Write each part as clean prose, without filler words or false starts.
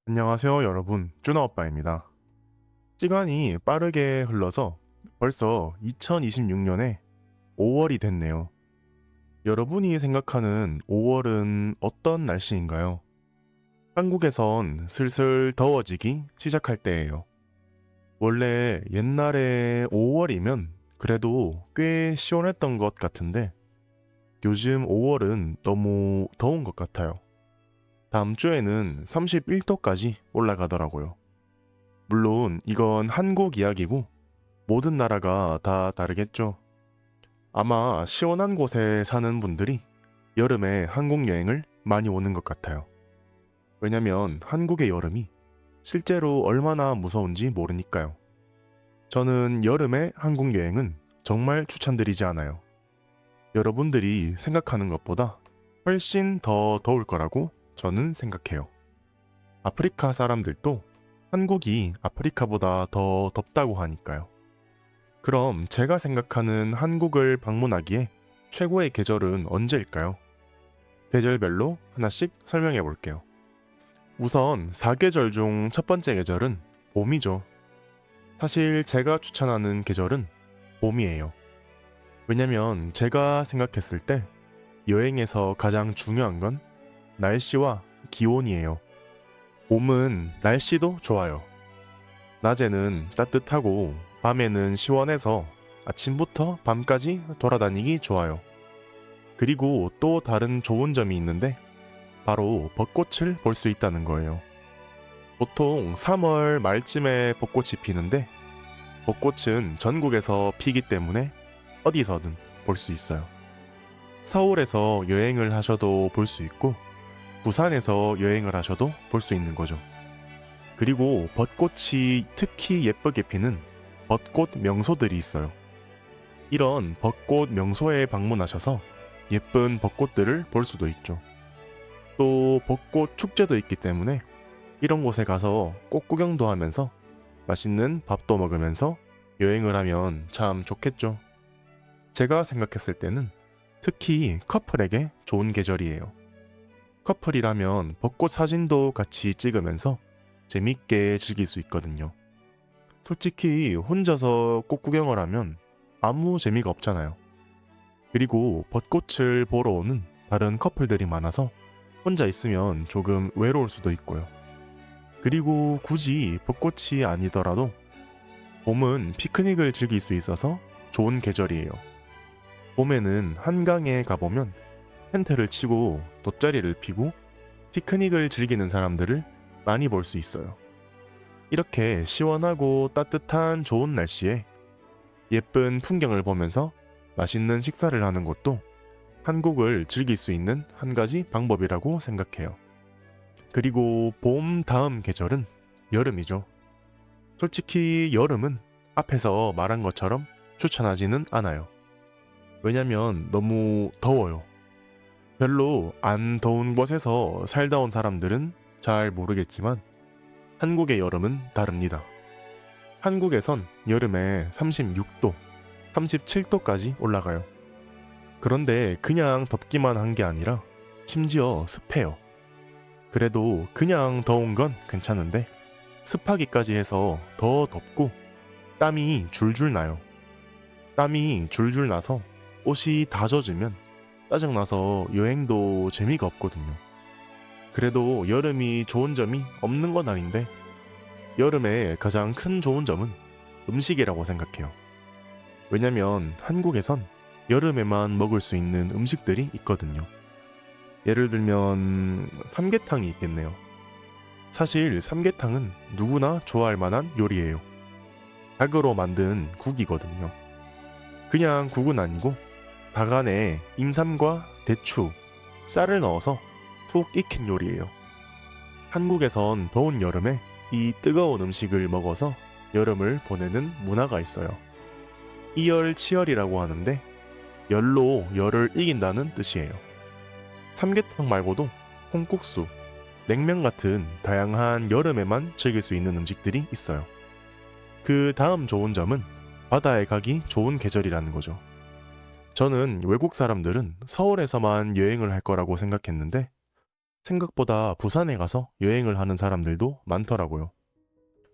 안녕하세요, 여러분. 쭈나오빠입니다. 시간이 빠르게 흘러서 벌써 2026년에 5월이 됐네요. 여러분이 생각하는 5월은 어떤 날씨인가요? 한국에선 슬슬 더워지기 시작할 때예요. 원래 옛날에 5월이면 그래도 꽤 시원했던 것 같은데 요즘 5월은 너무 더운 것 같아요. 다음 주에는 31도까지 올라가더라고요. 물론 이건 한국 이야기고 모든 나라가 다 다르겠죠. 아마 시원한 곳에 사는 분들이 여름에 한국 여행을 많이 오는 것 같아요. 왜냐면 한국의 여름이 실제로 얼마나 무서운지 모르니까요. 저는 여름에 한국 여행은 정말 추천드리지 않아요. 여러분들이 생각하는 것보다 훨씬 더 더울 거라고 저는 생각해요. 아프리카 사람들도 한국이 아프리카보다 더 덥다고 하니까요. 그럼 제가 생각하는 한국을 방문하기에 최고의 계절은 언제일까요? 계절별로 하나씩 설명해 볼게요. 우선 4계절 중 첫 번째 계절은 봄이죠. 사실 제가 추천하는 계절은 봄이에요. 왜냐면 제가 생각했을 때 여행에서 가장 중요한 건 날씨와 기온이에요. 봄은 날씨도 좋아요. 낮에는 따뜻하고 밤에는 시원해서 아침부터 밤까지 돌아다니기 좋아요. 그리고 또 다른 좋은 점이 있는데 바로 벚꽃을 볼 수 있다는 거예요. 보통 3월 말쯤에 벚꽃이 피는데 벚꽃은 전국에서 피기 때문에 어디서든 볼 수 있어요. 서울에서 여행을 하셔도 볼 수 있고 부산에서 여행을 하셔도 볼 수 있는 거죠. 그리고 벚꽃이 특히 예쁘게 피는 벚꽃 명소들이 있어요. 이런 벚꽃 명소에 방문하셔서 예쁜 벚꽃들을 볼 수도 있죠. 또 벚꽃 축제도 있기 때문에 이런 곳에 가서 꽃 구경도 하면서 맛있는 밥도 먹으면서 여행을 하면 참 좋겠죠. 제가 생각했을 때는 특히 커플에게 좋은 계절이에요. 커플이라면 벚꽃 사진도 같이 찍으면서 재밌게 즐길 수 있거든요. 솔직히 혼자서 꽃 구경을 하면 아무 재미가 없잖아요. 그리고 벚꽃을 보러 오는 다른 커플들이 많아서 혼자 있으면 조금 외로울 수도 있고요. 그리고 굳이 벚꽃이 아니더라도 봄은 피크닉을 즐길 수 있어서 좋은 계절이에요. 봄에는 한강에 가보면 텐트를 치고 돗자리를 피고 피크닉을 즐기는 사람들을 많이 볼 수 있어요. 이렇게 시원하고 따뜻한 좋은 날씨에 예쁜 풍경을 보면서 맛있는 식사를 하는 것도 한국을 즐길 수 있는 한 가지 방법이라고 생각해요. 그리고 봄 다음 계절은 여름이죠. 솔직히 여름은 앞에서 말한 것처럼 추천하지는 않아요. 왜냐면 너무 더워요. 별로 안 더운 곳에서 살다 온 사람들은 잘 모르겠지만 한국의 여름은 다릅니다. 한국에선 여름에 36도, 37도까지 올라가요. 그런데 그냥 덥기만 한 게 아니라 심지어 습해요. 그래도 그냥 더운 건 괜찮은데 습하기까지 해서 더 덥고 땀이 줄줄 나요. 땀이 줄줄 나서 옷이 다 젖으면 짜증나서 여행도 재미가 없거든요. 그래도 여름이 좋은 점이 없는 건 아닌데 여름의 가장 큰 좋은 점은 음식이라고 생각해요. 왜냐면 한국에선 여름에만 먹을 수 있는 음식들이 있거든요. 예를 들면 삼계탕이 있겠네요. 사실 삼계탕은 누구나 좋아할 만한 요리예요. 닭으로 만든 국이거든요. 그냥 국은 아니고 닭 안에 인삼과 대추, 쌀을 넣어서 푹 익힌 요리예요. 한국에선 더운 여름에 이 뜨거운 음식을 먹어서 여름을 보내는 문화가 있어요. 이열치열이라고 하는데 열로 열을 이긴다는 뜻이에요. 삼계탕 말고도 콩국수, 냉면 같은 다양한 여름에만 즐길 수 있는 음식들이 있어요. 그 다음 좋은 점은 바다에 가기 좋은 계절이라는 거죠. 저는 외국 사람들은 서울에서만 여행을 할 거라고 생각했는데 생각보다 부산에 가서 여행을 하는 사람들도 많더라고요.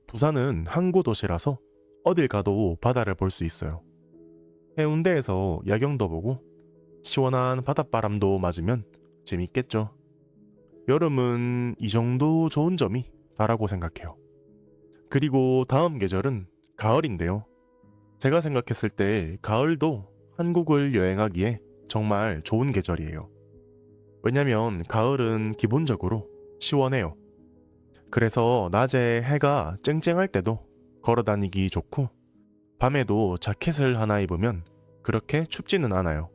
부산은 항구 도시라서 어딜 가도 바다를 볼 수 있어요. 해운대에서 야경도 보고 시원한 바닷바람도 맞으면 재밌겠죠. 여름은 이 정도 좋은 점이 다라고 생각해요. 그리고 다음 계절은 가을인데요. 제가 생각했을 때 가을도 한국을 여행하기에 정말 좋은 계절이에요. 왜냐면 가을은 기본적으로 시원해요. 그래서 낮에 해가 쨍쨍할 때도 걸어 다니기 좋고 밤에도 자켓을 하나 입으면 그렇게 춥지는 않아요.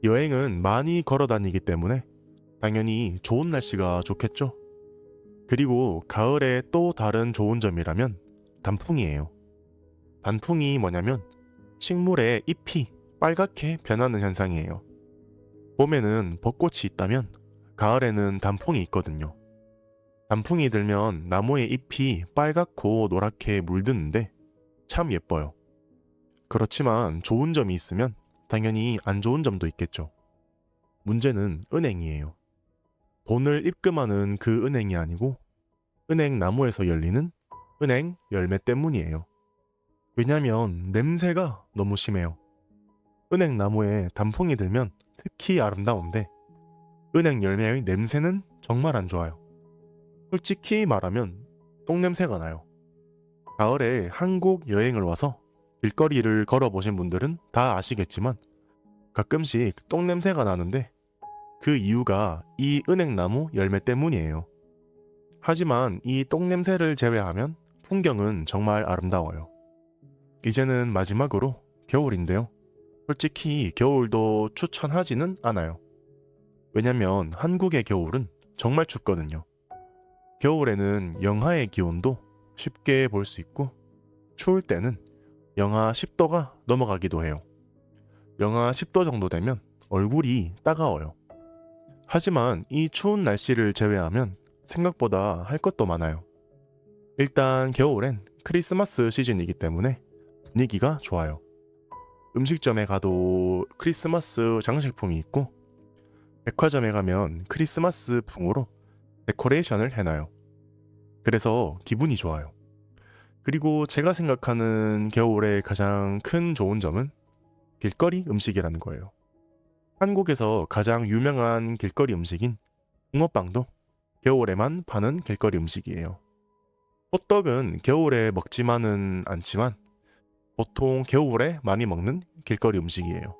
여행은 많이 걸어 다니기 때문에 당연히 좋은 날씨가 좋겠죠. 그리고 가을에 또 다른 좋은 점이라면 단풍이에요. 단풍이 뭐냐면 식물의 잎이 빨갛게 변하는 현상이에요. 봄에는 벚꽃이 있다면 가을에는 단풍이 있거든요. 단풍이 들면 나무의 잎이 빨갛고 노랗게 물드는데 참 예뻐요. 그렇지만 좋은 점이 있으면 당연히 안 좋은 점도 있겠죠. 문제는 은행이에요. 돈을 입금하는 그 은행이 아니고 은행 나무에서 열리는 은행 열매 때문이에요. 왜냐면 냄새가 너무 심해요. 은행 나무에 단풍이 들면 특히 아름다운데 은행 열매의 냄새는 정말 안 좋아요. 솔직히 말하면 똥냄새가 나요. 가을에 한국 여행을 와서 길거리를 걸어보신 분들은 다 아시겠지만 가끔씩 똥냄새가 나는데 그 이유가 이 은행나무 열매 때문이에요. 하지만 이 똥냄새를 제외하면 풍경은 정말 아름다워요. 이제는 마지막으로 겨울인데요. 솔직히 겨울도 추천하지는 않아요. 왜냐면 한국의 겨울은 정말 춥거든요. 겨울에는 영하의 기온도 쉽게 볼 수 있고 추울 때는 영하 10도가 넘어가기도 해요. 영하 10도 정도 되면 얼굴이 따가워요. 하지만 이 추운 날씨를 제외하면 생각보다 할 것도 많아요. 일단 겨울엔 크리스마스 시즌이기 때문에 분위기가 좋아요. 음식점에 가도 크리스마스 장식품이 있고 백화점에 가면 크리스마스 풍으로 데코레이션을 해놔요. 그래서 기분이 좋아요. 그리고 제가 생각하는 겨울의 가장 큰 좋은 점은 길거리 음식이라는 거예요. 한국에서 가장 유명한 길거리 음식인 붕어빵도 겨울에만 파는 길거리 음식이에요. 호떡은 겨울에 먹지만은 않지만 보통 겨울에 많이 먹는 길거리 음식이에요.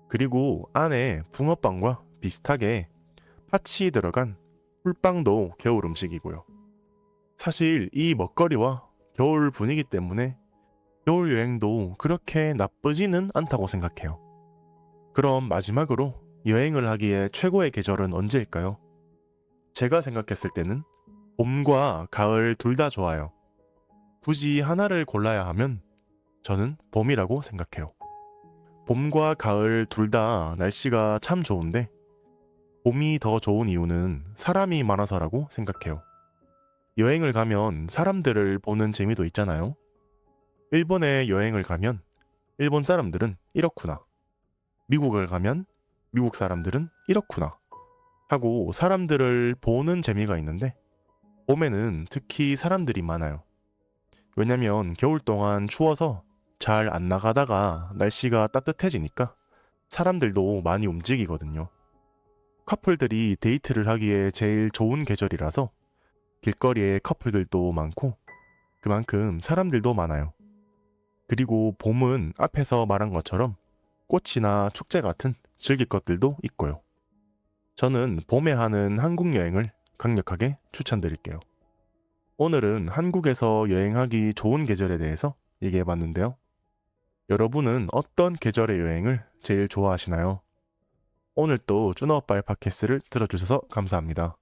그리고 안에 붕어빵과 비슷하게 팥이 들어간 꿀빵도 겨울 음식이고요. 사실 이 먹거리와 겨울 분위기 때문에 겨울 여행도 그렇게 나쁘지는 않다고 생각해요. 그럼 마지막으로 여행을 하기에 최고의 계절은 언제일까요? 제가 생각했을 때는 봄과 가을 둘 다 좋아요. 굳이 하나를 골라야 하면 저는 봄이라고 생각해요. 봄과 가을 둘 다 날씨가 참 좋은데 봄이 더 좋은 이유는 사람이 많아서라고 생각해요. 여행을 가면 사람들을 보는 재미도 있잖아요. 일본에 여행을 가면 일본 사람들은 이렇구나. 미국을 가면 미국 사람들은 이렇구나. 하고 사람들을 보는 재미가 있는데 봄에는 특히 사람들이 많아요. 왜냐면 겨울 동안 추워서 잘 안 나가다가 날씨가 따뜻해지니까 사람들도 많이 움직이거든요. 커플들이 데이트를 하기에 제일 좋은 계절이라서 길거리에 커플들도 많고 그만큼 사람들도 많아요. 그리고 봄은 앞에서 말한 것처럼 꽃이나 축제 같은 즐길 것들도 있고요. 저는 봄에 하는 한국 여행을 강력하게 추천드릴게요. 오늘은 한국에서 여행하기 좋은 계절에 대해서 얘기해봤는데요. 여러분은 어떤 계절의 여행을 제일 좋아하시나요? 오늘 또 쭈너오빠의 팟캐스트를 들어주셔서 감사합니다.